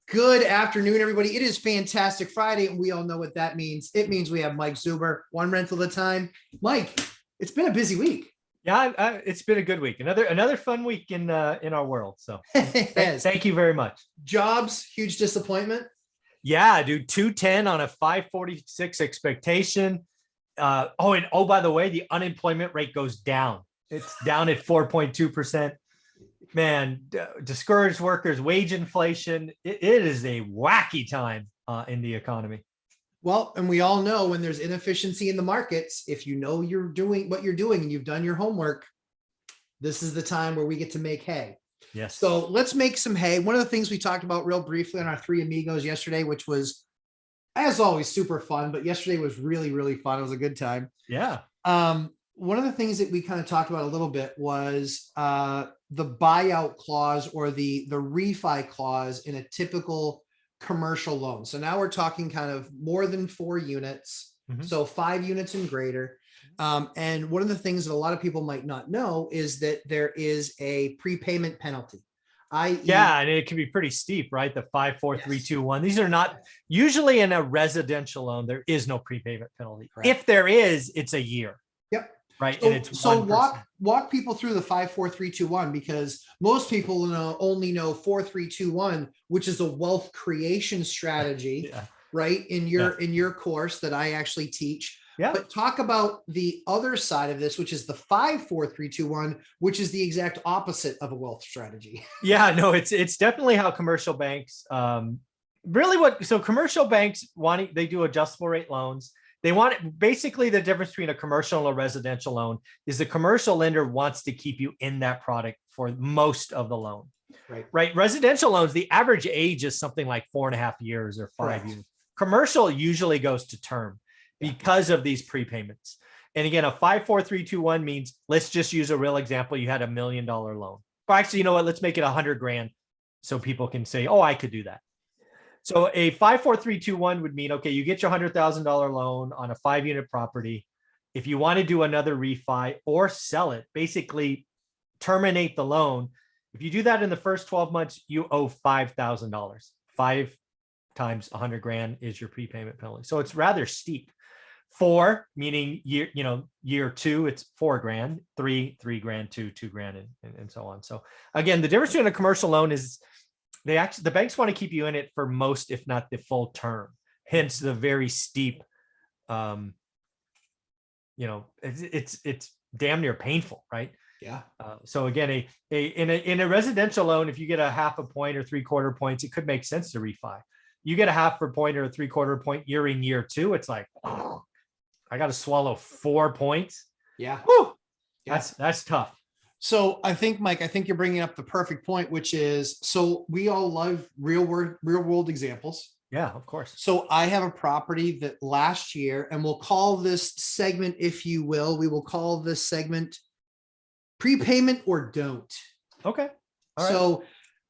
Good afternoon, everybody. It is Fantastic Friday, and we all know what that means. It means we have Mike Zuber, one rental at a time. Mike, it's been a busy week. Yeah, it's been a good week. Another fun week in our world. So Yes. thank you very much. Jobs, huge disappointment. Yeah, dude, 210 on a 546 expectation. And by the way, the unemployment rate goes down. It's down at 4.2%. Man, discouraged workers, wage inflation. It is a wacky time in the economy. Well, and we all know when there's inefficiency in the markets, if you know you're doing what you're doing and you've done your homework, this is the time where we get to make hay. Yes. So let's make some hay. One of the things we talked about real briefly on our Three Amigos yesterday, which was, as always, super fun, but yesterday was really, really fun. It was a good time. Yeah. One of the things that we kind of talked about a little bit was the buyout clause or the refi clause in a typical commercial loan. So now we're talking kind of more than 4 units. Mhm. So 5 units and greater. And one of the things that a lot of people might not know is that there is a prepayment penalty. Yeah, and it can be pretty steep, right? The 5, 4, 3, 2, 1. These are not usually in a residential loan. There is no prepayment penalty. Correct. If there is, it's a year. Yep. Right. So, And it's 1%. walk people through the 5, 4, 3, 2, 1, because most people only know 4, 3, 2, 1, which is a wealth creation strategy, Yeah. right? In your course that I actually teach. Yeah. But talk about the other side of this, which is the 5, 4, 3, 2, 1, which is the exact opposite of a wealth strategy. Yeah, no, it's definitely how commercial banks commercial banks they do adjustable rate loans. They want basically the difference between a commercial and a residential loan is the commercial lender wants to keep you in that product for most of the loan. Right. Residential loans, the average age is something like 4.5 years or 5 years. Commercial usually goes to term because of these prepayments. And again, a 5, 4, 3, 2, 1 means, let's just use a real example. You had $1 million loan. Or actually, you know what? Let's make it 100 grand so people can say, oh, I could do that. So a 5, 4, 3, 2, 1 would mean, okay, you get your $100,000 loan on a 5-unit property. If you want to do another refi or sell it, basically terminate the loan. If you do that in the first 12 months, you owe $5,000. 5 times 100 grand is your prepayment penalty. So it's rather steep. 4, meaning year 2, it's 4 grand, 3 grand, 2 grand, and so on. So again, the difference between a commercial loan is the banks want to keep you in it for most, if not the full term. Hence the very steep, it's damn near painful, right? Yeah. So again, in a residential loan, if you get a 0.5 point or 3/4 points, it could make sense to refi. You get a 0.5 point or a 3/4 point, you're in year 2. It's like, oh, I got to swallow 4 points. Yeah. Whew, that's tough. So I think, Mike, you're bringing up the perfect point, which is, so we all love real world examples. Yeah, of course. So I have a property that last year, and we'll call this segment, if you will, we will call this segment prepayment or don't. Okay. All right. So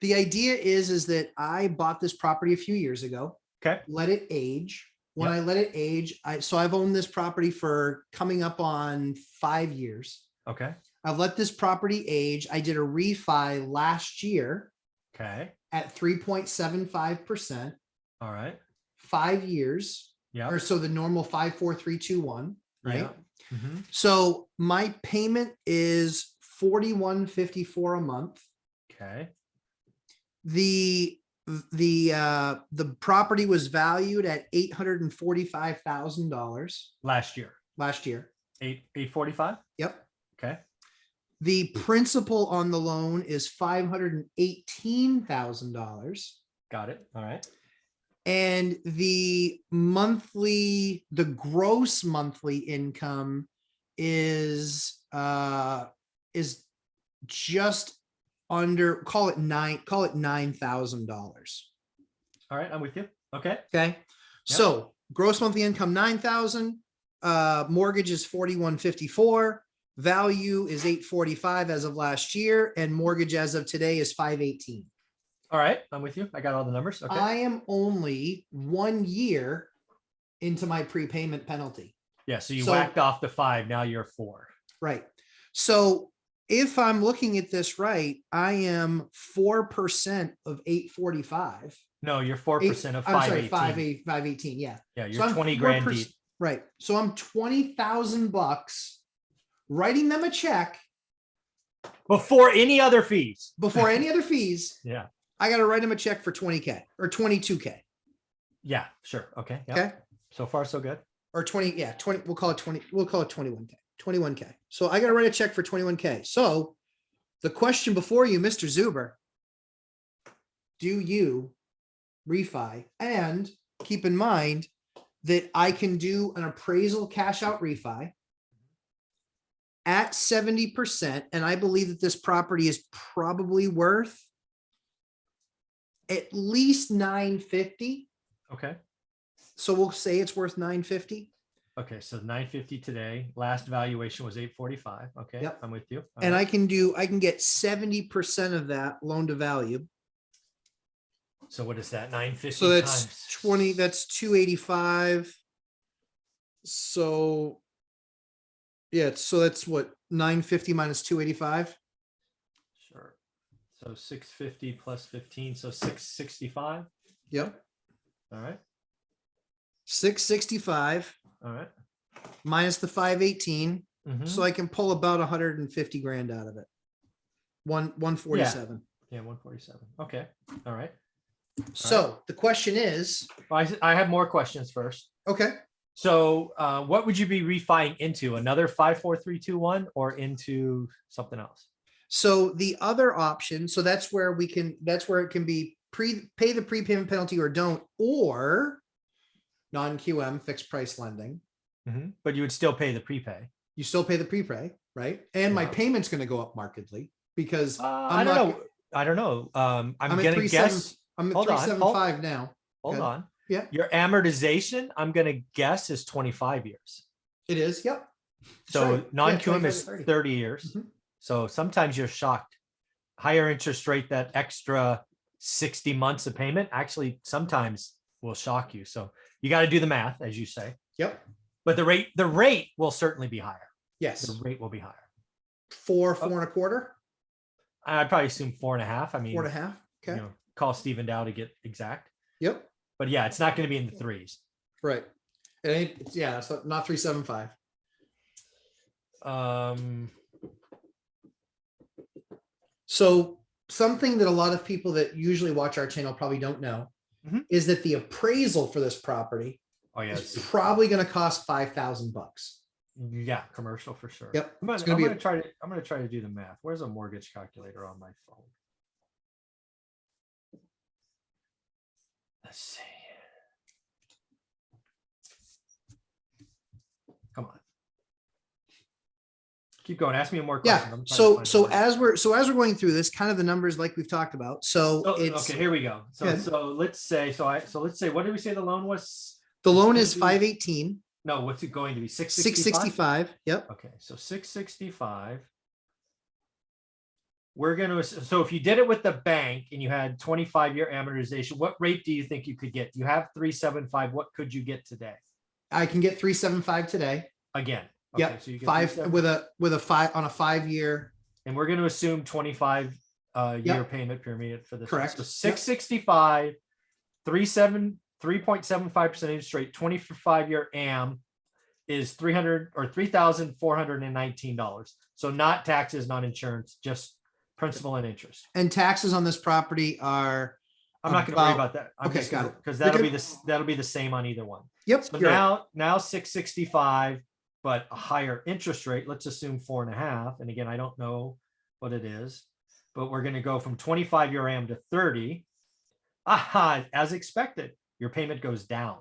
the idea is that I bought this property a few years ago. Okay. Let it age. When I let it age, I've owned this property for coming up on 5 years. Okay. I've let this property age. I did a refi last year. Okay. At 3.75%. All right. 5 years. Yeah. Or so the normal 5, 4, 3, 2, 1. Right. Yeah. Mm-hmm. So my payment is $41.54 a month. Okay. The property was valued at $845,000 last year. 845. Yep. Okay. The principal on the loan is $518,000. Got it. All right. And the gross monthly income is just under, call it $9,000. All right, I'm with you. Okay. Okay. Yep. So gross monthly income, 9,000, mortgage is 4154, value is 845 as of last year, and mortgage as of today is 518. All right, I'm with you. I got all the numbers. Okay. I am only 1 year into my prepayment penalty. Yeah, so you whacked off the 5, now you're 4. Right. So if I'm looking at this right, I am 4% of 845. No, you're 4% of I'm sorry, 518. 518. Yeah. Yeah, So you're I'm 20 grand 4%. deep. Right. So I'm $20,000 writing them a check Before any other fees. before any other fees. Yeah. I got to write them a check for 20K or 22K. Yeah, sure. Okay. Yep. Okay. So far, so good. Or 20. Yeah. 20. We'll call it 20. We'll call it 21K. 21K. So I got to write a check for 21K. So the question before you, Mr. Zuber, do you refi? And keep in mind that I can do an appraisal cash out refi at 70%. And I believe that this property is probably worth at least 950. Okay. So we'll say it's worth 950. Okay. So 950 today. Last valuation was 845. Okay. Yep. I'm with you. All And right. I can get 70% of that loan to value. So what is that? 950 So that's times 20, that's 285. So yeah, so that's what 950 minus 285. Sure. So 650 plus 15. So 665. Yep. All right. 665 All right. minus the 518. Mhm. So I can pull about 150 grand out of it. 147. Yeah. 147. Okay. All right. So the question is, I have more questions first. okay, So what would you be refining into? Another 54321 or into something else? so the other option, so that's where it can be pay the prepayment penalty or don't, or non-QM fixed price lending. Mhm. But you would still pay the prepay. You still pay the prepay, right? And my Yeah. payment's going to go up markedly because I don't know. I don't know. I'm I'm at gonna 3.7. guess. I'm at Hold on, 375 now. Hold Good. on. Yeah, Your amortization, I'm gonna guess, is 25 years. it is. Yep. So That's right. Yeah, non-QM 25 is to 30. 30 years. Mhm. So sometimes you're shocked. Higher interest rate, that extra 60 months of payment actually sometimes will shock you. So you got to do the math, as you say. Yep. But the rate will certainly be higher. Yes. The rate will be higher. 4.25. I'd probably assume 4.5. I mean, 4.5. Okay. Call Stephen Dow to get exact. Yep. But yeah, it's not going to be in the threes. Right. It ain't, yeah, it's not 375. So something that a lot of people that usually watch our channel probably don't know Mhm. is that the appraisal for this property Oh yeah, is probably going to cost $5,000. yeah, commercial for sure. Yep. I'm It's gonna, gonna be I'm gonna try to do the math. Where's a mortgage calculator on my phone? Let's see. Come on. Keep going. Ask me more Yeah. questions. I'm trying to find the So as we're going through this, kind of the numbers like we've talked about. So it's okay, here we go. So Good. so let's say let's say, what did we say the loan was? the loan it's is gonna be- 518, No, what's it going to be? 665? 665. Yep. Okay, so 665. We're going to, so if you did it with the bank and you had 25-year amortization, what rate do you think you could get? You have 375. What could you get today? I can get 375 today. Again. Yep. So you get Five 375. with a 5-year. And we're going to assume 25 year Yep. payment period for this. Correct. So 665, 3.75% interest rate, 25-year AM is $3,419. So not taxes, not insurance, just principal and interest. And taxes on this property are, I'm not going to worry about- about that. I'm okay, just got it. because You're that'll be the same on either one. yep. So you're right. now 665, but a higher interest rate. Let's assume 4.5. And again, I don't know what it is, but we're going to go from 25-year AM to 30. Aha, as expected, your payment goes down.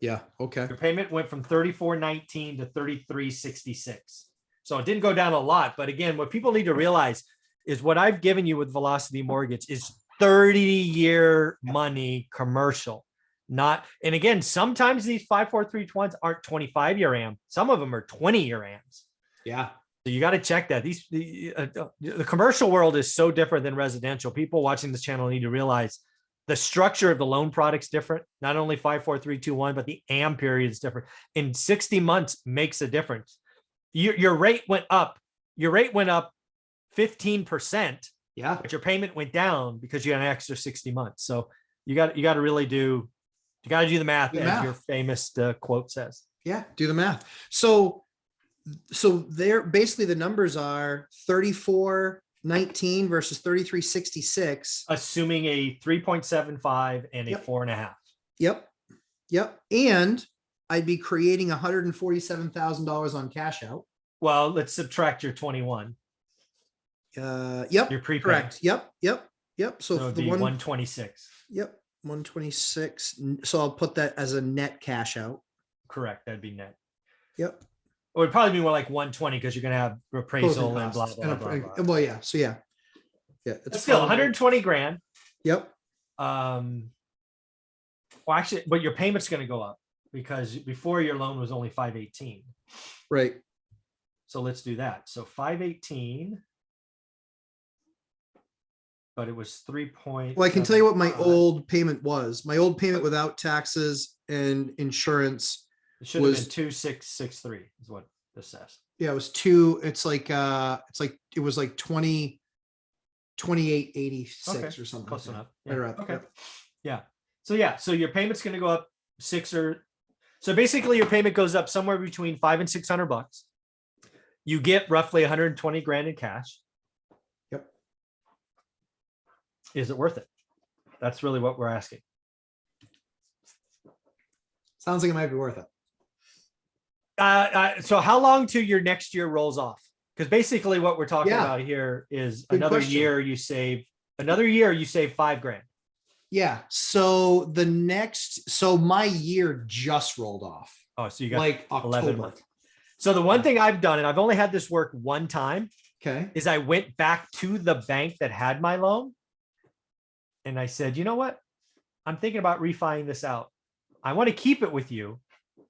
Yeah. Okay. Your payment went from 34.19 to 33.66. So it didn't go down a lot. But again, what people need to realize is what I've given you with Velocity Mortgage is 30-year money commercial. Not, and again, sometimes these 54321s aren't 25-year AM. Some of them are 20-year AMs. Yeah. So you got to check that. The commercial world is so different than residential. People watching this channel need to realize the structure of the loan product's different. Not only 54321, but the AM period is different. In 60 months makes a difference. Your rate went up. Your rate went up 15%, Yeah. but your payment went down because you had an extra 60 months. So you got to really do the math, Do the as math. your famous quote says. Yeah. Do the math. So there, basically the numbers are 34.19 versus 33.66. Assuming a 3.75 and a Yep. 4.5. Yep. Yep. And I'd be creating $147,000 on cash out. Well, let's subtract your 21. Yep. Your prepay. Correct. Yep. Yep. Yep. So So it'd the be one, 126. yep. 126. So I'll put that as a net cash out. Correct. That'd be net. Yep. It would probably be more like 120 because you're going to have appraisal Closing and blah, costs. blah, blah, blah. Well, yeah. So yeah. Yeah. But still, 120 grand. Yep. Well, actually, but your payment's going to go up because before your loan was only 518. Right. So let's do that. So 518, but it was 3 point. Well, I can tell you what my old payment was. My old payment without taxes and insurance. It should have was- been 2663 is what this says. Yeah, it was two. It was like 28.86 Okay, or something. close like that. enough. Right around, Okay. yep. So your payment's going to go up so basically your payment goes up somewhere between $500 and $600. You get roughly 120 grand in cash. Yep. Is it worth it? That's really what we're asking. Sounds like it might be worth it. So how long till your next year rolls off? Because basically what we're talking Yeah. about here is Good another question. year you save $5 grand. Yeah. So my year just rolled off. Oh, so you got Like 11 October. months. So the one thing I've done, and I've only had this work one time, Okay. is I went back to the bank that had my loan. And I said, you know what? I'm thinking about refining this out. I want to keep it with you,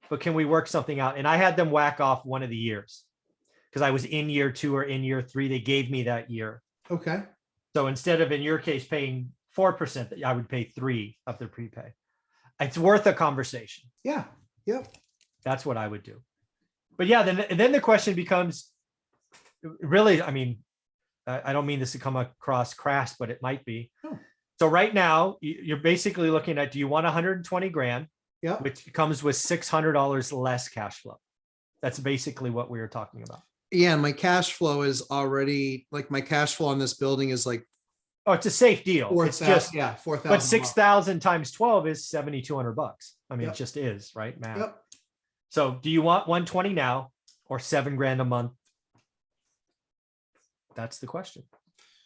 but can we work something out? And I had them whack off one of the years because I was in year 2 or in year 3. They gave me that year. Okay. So instead of, in your case, paying 4%, I would pay 3 of the prepay. It's worth a conversation. Yeah. Yep. That's what I would do. But yeah, then the question becomes, really, I mean, I don't mean this to come across crass, but it might be. Oh. So right now, you're basically looking at, do you want 120 grand, Yep. which comes with $600 less cash flow? That's basically what we were talking about. Yeah. And my cash flow is already like my cash flow on this building is like Oh, it's a safe deal. It's 4,000. just, Yeah. 4,000. but 6,000 times 12 is $7,200. I mean, Yep. it just is, right? Math. Yep. So do you want 120 now or 7 grand a month? That's the question.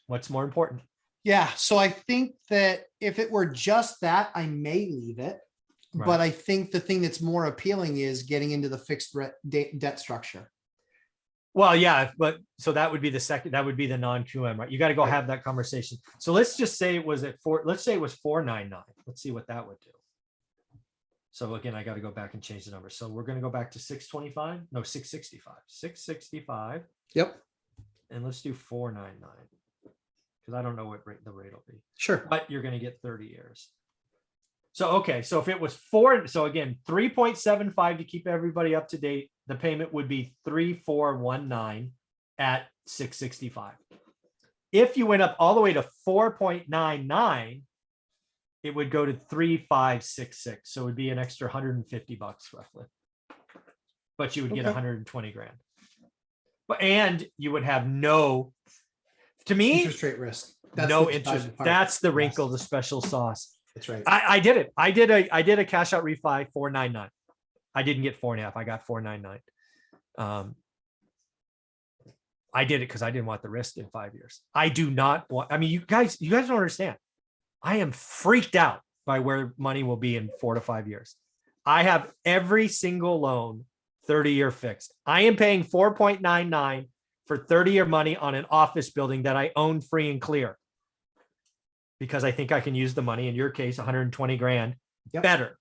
What's more important? Yeah. So I think that if it were just that, I may leave it. Right. But I think the thing that's more appealing is getting into the fixed debt structure. Well, yeah, but so that would be the non-QM, right? You got to go Right. have that conversation. So let's just say it was let's say it was 499. Let's see what that would do. So again, I got to go back and change the number. So we're going to go back to 625. No, 665. 665. Yep. And let's do 499. Because I don't know what the rate will be. Sure. But you're going to get 30 years. So, okay. So if it was 4, so again, 3.75 to keep everybody up to date, the payment would be 3,419 at 665. If you went up all the way to 4.99, it would go to 3,566. So it would be an extra $150 roughly. But you would get Okay. 120 grand. But and you would have no, to me, Interest rate risk. That's no the interest. deciding part. That's the Yes. wrinkle, the special sauce. That's right. I did it. I did a cash out refi 499. I didn't get 4.5. I got 499. I did it because I didn't want the risk in 5 years. I do not want, I mean, you guys don't understand. I am freaked out by where money will be in 4 to 5 years. I have every single loan 30-year fixed. I am paying 4.99 for 30-year money on an office building that I own free and clear. Because I think I can use the money, in your case, 120 grand Yep. better.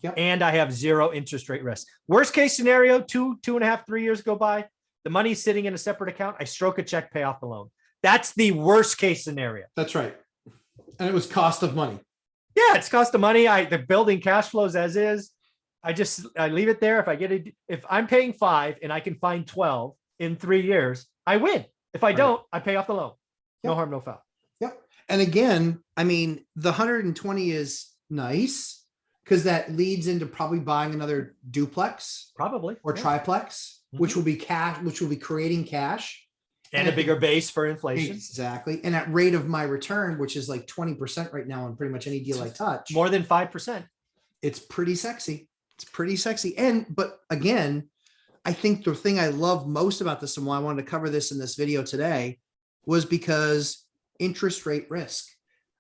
Yep. And I have 0 interest rate risk. Worst case scenario, 2.5, 3 years go by. The money's sitting in a separate account. I stroke a check, pay off the loan. That's the worst case scenario. That's right. And it was cost of money. Yeah, it's cost of money. The building cash flows as is. I leave it there. If I'm paying 5 and I can find 12 in 3 years, I win. If I Right. don't, I pay off the loan. No Yep. harm, no foul. Yep. And again, I mean, the 120 is nice because that leads into probably buying another duplex Probably. or yeah. triplex, which Mhm. will be cash, which will be creating cash. And a at the- bigger base for inflation. Exactly. And at rate of my return, which is like 20% right now on pretty much any deal I touch, More than 5%. it's pretty sexy. It's pretty sexy. But again, I think the thing I love most about this and why I wanted to cover this in this video today was because interest rate risk.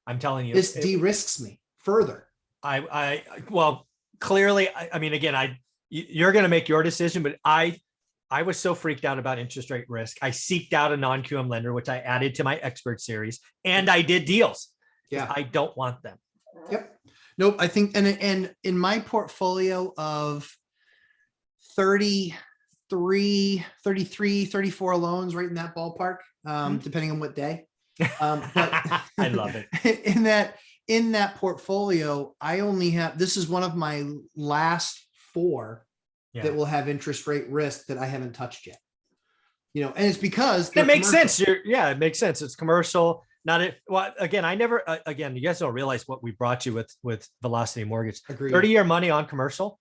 I'm telling you, This de-risks me further. well, clearly, I mean, again, you're going to make your decision, but I was so freaked out about interest rate risk. I seeked out a non-QM lender, which I added to my expert series, and I did deals. Yeah. I don't want them. Yep. Nope. I think, and in my portfolio of 33, 34 loans, right in that ballpark, depending on what day. But I love it. In that portfolio, I only have, this is one of my last 4 that will have interest rate risk that I haven't touched yet. And it's because it makes sense. It makes sense. It's commercial. Not it. Well, again, again, you guys don't realize what we brought you with Velocity Mortgage. Agreed. 30-year money on commercial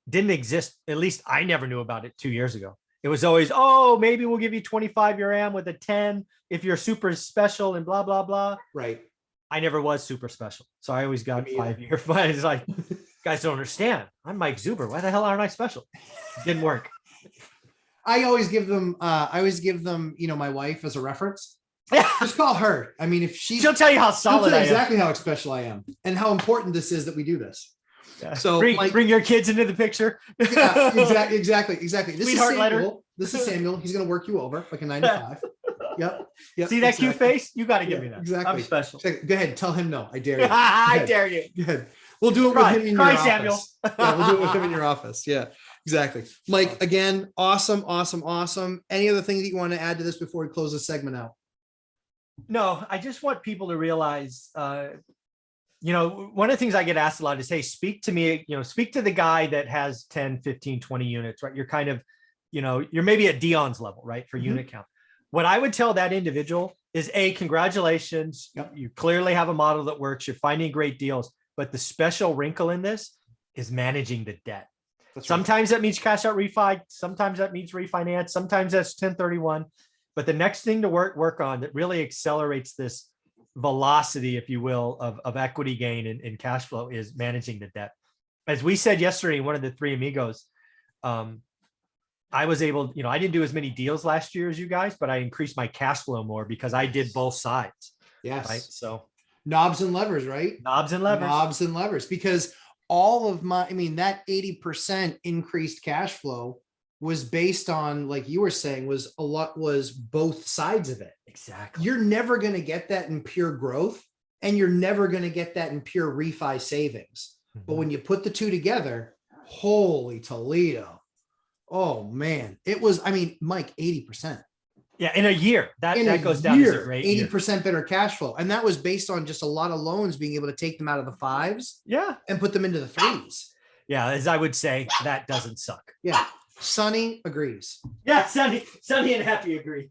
didn't exist. At least I never knew about it 2 years ago. It was always, oh, maybe we'll give you 25-year AM with a 10 if you're super special and blah, blah, blah. Right. I never was super special. So I always got 5-year. It's like, guys don't understand. I'm Mike Zuber. Why the hell aren't I special? It didn't work. I always give them, my wife as a reference. Just call her. I mean, if she'll tell you how solid I am. Exactly how special I am and how important this is that we do this. Yeah. So bring your kids into the picture. Yeah, exactly. This Sweetheart is Samuel. letter. This is Samuel. He's going to work you over like a 9 to 5. Yep. See that cute face? You got to give me that. Exactly. I'm special. Go ahead. Tell him no. I dare you. I dare you. Go ahead. We'll do it with him in your office. Samuel. Yeah, we'll do it with him in your office. Yeah, exactly. Mike, again, awesome. Any other things that you want to add to this before we close this segment out? No, I just want people to realize, one of the things I get asked a lot is, hey, speak to me, speak to the guy that has 10, 15, 20 units, right? You're kind of, you're maybe at Dion's level, right? For unit count. What I would tell that individual is, congratulations. Yep. You clearly have a model that works. You're finding great deals, but the special wrinkle in this is managing the debt. Sometimes that means cash out refi. Sometimes that means refinance. Sometimes that's 1031. But the next thing to work on that really accelerates this velocity, if you will, of equity gain and cash flow is managing the debt. As we said yesterday, one of the three amigos, I was able, I didn't do as many deals last year as you guys, but I increased my cash flow more because I did both sides. Yes. Right. So knobs and levers, right? Knobs and levers. Because all of that 80% increased cash flow was based on, like you were saying, was both sides of it. Exactly. You're never going to get that in pure growth, and you're never going to get that in pure refi savings. But when you put the two together, holy Toledo. Oh man, it was, Mike, 80%. Yeah, in a year, that goes down as a great 80% better cash flow. And that was based on just a lot of loans being able to take them out of the 5s. Yeah. And put them into the 3s. Yeah, as I would say, that doesn't suck. Yeah. Sonny agrees. Yeah, Sonny and Happy agree.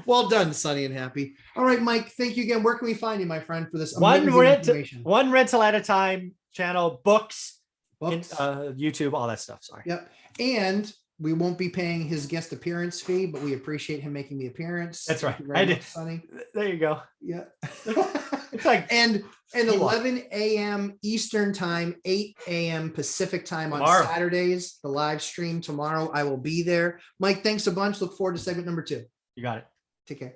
Well done, Sonny and Happy. All right, Mike, thank you again. Where can we find you, my friend, for this one information? One rental at a time channel, books. Books. YouTube, all that stuff. Sorry. Yep. And we won't be paying his guest appearance fee, but we appreciate him making the appearance. That's right. I did, Sonny. There you go. Yeah. It's like and 11 a.m. Eastern time, 8 a.m. Pacific time on Saturdays, the live stream tomorrow. I will be there. Mike, thanks a bunch. Look forward to segment number 2. You got it. Take care.